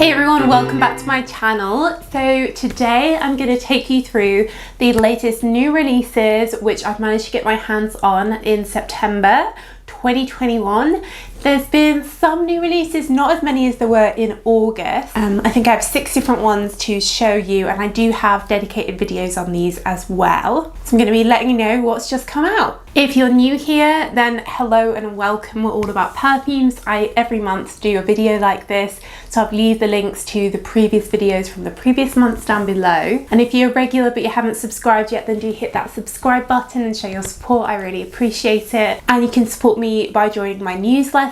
Hey everyone, welcome back to my channel. So today I'm going to take you through the latest new releases which I've managed to get my hands on in September 2021. There's been some new releases, not as many as there were in August. I think I have 6 different ones to show you, and I do have dedicated videos on these as well. So I'm going to be letting you know what's just come out. If you're new here, then hello and welcome. We're all about perfumes. I every month do a video like this, so I'll leave the links to the previous videos from the previous months down below. And if you're a regular but you haven't subscribed yet, then do hit that subscribe button and show your support. I really appreciate it. And you can support me by joining my newsletter,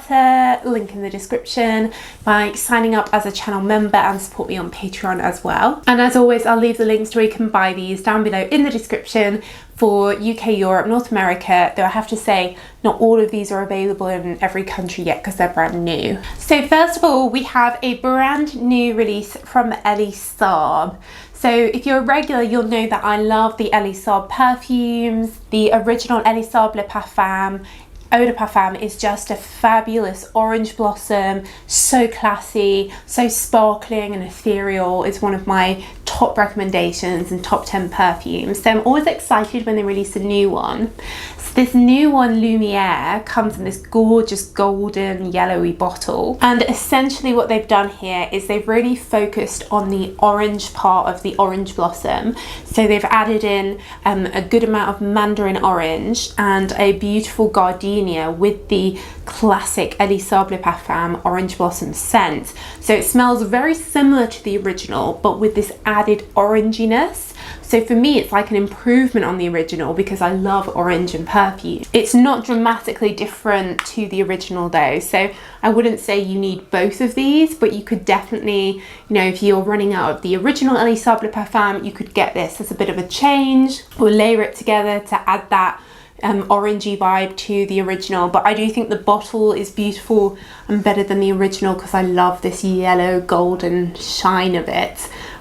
link in the description, by signing up as a channel member, and support me on Patreon as well. And as always, I'll leave the links to where you can buy these down below in the description for UK, Europe, North America, though I have to say not all of these are available in every country yet because they're brand new. So first of all, we have a brand new release from Elie Saab. So if you're a regular, you'll know that I love the Elie Saab perfumes. The original Elie Saab Le Parfum Eau de Parfum is just a fabulous orange blossom, so classy, so sparkling and ethereal. It's one of my top recommendations and top 10 perfumes. So I'm always excited when they release a new one. So this new one, Lumiere, comes in this gorgeous golden yellowy bottle. And essentially what they've done here is they've really focused on the orange part of the orange blossom. So they've added in a good amount of mandarin orange and a beautiful gardenia with the classic Elie Saab Le Parfum orange blossom scent. So it smells very similar to the original, but with this added oranginess. So for me, it's like an improvement on the original because I love orange and perfume. It's not dramatically different to the original though. So I wouldn't say you need both of these, but you could definitely, you know, if you're running out of the original Elie Saab Le Parfum, you could get this as a bit of a change or layer it together to add that orangey vibe to the original. But I do think the bottle is beautiful and better than the original because I love this yellow golden shine of it.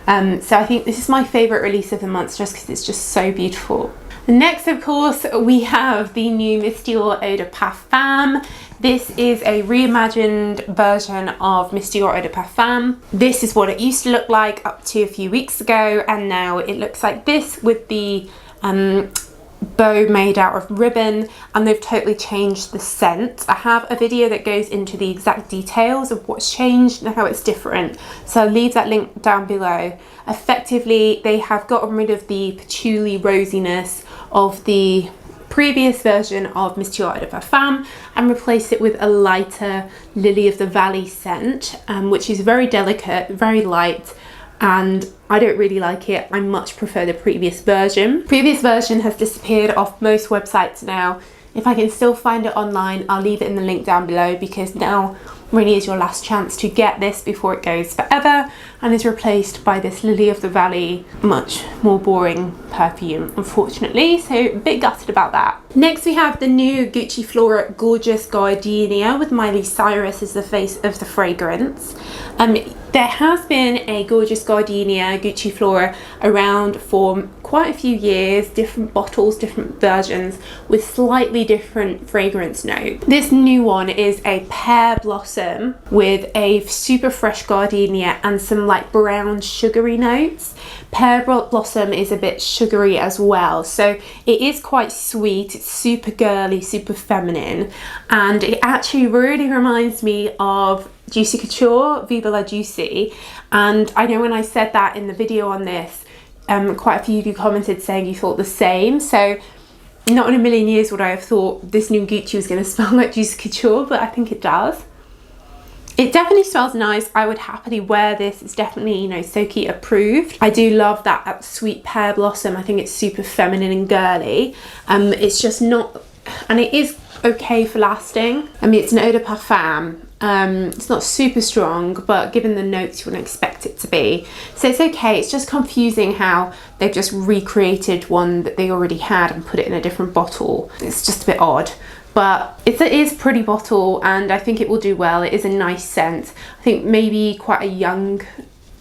So I think this is my favourite release of the month just because it's just so beautiful. Next, of course, we have the new Mystery Eau de Parfum. This is a reimagined version of Mystery Eau de Parfum. This is what it used to look like up to a few weeks ago, and now it looks like this with the bow made out of ribbon, and they've totally changed the scent. I have a video that goes into the exact details of what's changed and how it's different, so I'll leave that link down below. Effectively, they have gotten rid of the patchouli rosiness of the previous version of Mystery Eau de Parfum and replaced it with a lighter Lily of the Valley scent, which is very delicate, very light, and I don't really like it. I much prefer the previous version. Previous version has disappeared off most websites now. If I can still find it online, I'll leave it in the link down below because now really is your last chance to get this before it goes forever and is replaced by this Lily of the Valley, much more boring perfume, unfortunately, so a bit gutted about that. Next we have the new Gucci Flora Gorgeous Gardenia with Miley Cyrus as the face of the fragrance. There has been a Gorgeous Gardenia Gucci Flora around for quite a few years, different bottles, different versions with slightly different fragrance note. This new one is a pear blossom with a super fresh gardenia and some like brown sugary notes. Pear blossom is a bit sugary as well, so it is quite sweet. It's super girly, super feminine, and it actually really reminds me of Juicy Couture, Viva La Juicy. And I know when I said that in the video on this, quite a few of you commented saying you thought the same. So not in a million years would I have thought this new Gucci was going to smell like Juicy Couture, but I think it does. It definitely smells nice. I would happily wear this. It's definitely, you know, Soki approved. I do love that sweet pear blossom. I think it's super feminine and girly. It's just not, and it is okay for lasting. I mean, it's an eau de parfum. It's not super strong, but given the notes you wouldn't expect it to be, so it's okay. It's just confusing how they've just recreated one that they already had and put it in a different bottle. It's just a bit odd, but it is a pretty bottle and I think it will do well. It is a nice scent. I think maybe quite a young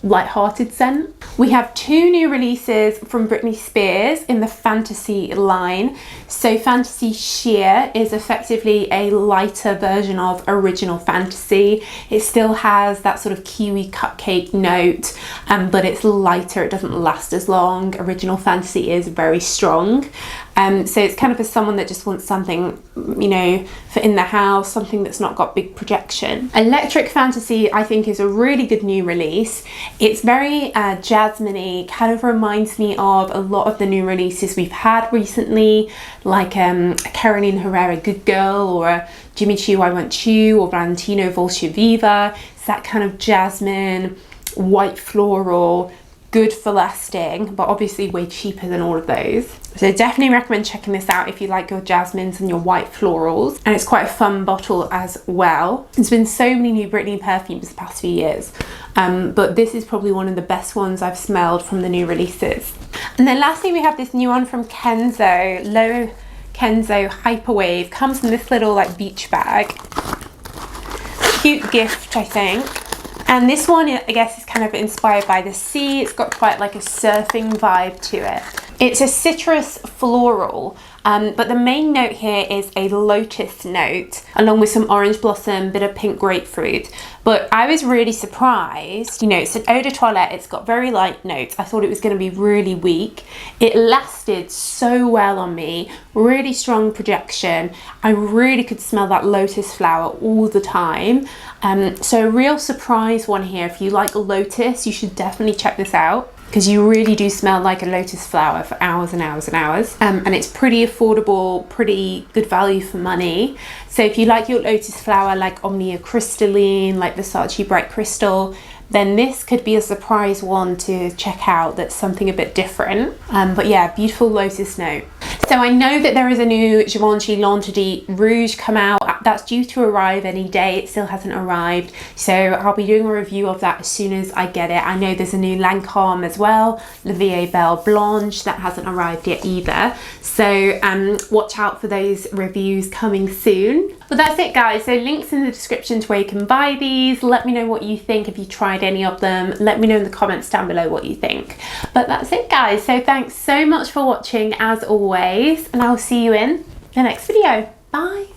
light-hearted scent. We have 2 new releases from Britney Spears in the Fantasy line. So Fantasy Sheer is effectively a lighter version of Original Fantasy. It still has that sort of kiwi cupcake note, but it's lighter, it doesn't last as long. Original Fantasy is very strong. So it's kind of for someone that just wants something, you know, for in the house, something that's not got big projection. Electric Fantasy, I think, is a really good new release. It's very jasmine-y, kind of reminds me of a lot of the new releases we've had recently, like a Carolina Herrera Good Girl, or a Jimmy Choo I Want Choo, or Valentino Volce Viva. It's that kind of jasmine, white floral, good for lasting, but obviously way cheaper than all of those. So definitely recommend checking this out if you like your jasmines and your white florals. And it's quite a fun bottle as well. There's been so many new Britney perfumes the past few years, but this is probably one of the best ones I've smelled from the new releases. And then lastly, we have this new one from Kenzo, Low Kenzo Hyperwave. Comes in this little like beach bag. Cute gift, I think. And this one, I guess, is kind of inspired by the sea. It's got quite like a surfing vibe to it. It's a citrus floral, but the main note here is a lotus note, along with some orange blossom, bit of pink grapefruit. But I was really surprised. You know, it's an eau de toilette. It's got very light notes. I thought it was going to be really weak. It lasted so well on me. Really strong projection. I really could smell that lotus flower all the time. So a real surprise one here. If you like lotus, you should definitely check this out, because you really do smell like a lotus flower for hours and hours and hours. And it's pretty affordable, pretty good value for money. So if you like your lotus flower like Omnia Crystalline, like Versace Bright Crystal, then this could be a surprise one to check out that's something a bit different. But yeah, beautiful lotus note. So I know that there is a new Givenchy L'Interdit Rouge come out. That's due to arrive any day. It still hasn't arrived. So I'll be doing a review of that as soon as I get it. I know there's a new Lancôme as well, La Vie Belle Blanche, that hasn't arrived yet either. So watch out for those reviews coming soon. But that's it, guys. So links in the description to where you can buy these. Let me know what you think if you tried any of them. Let me know in the comments down below what you think. But that's it, guys. So thanks so much for watching as always, and I'll see you in the next video. Bye.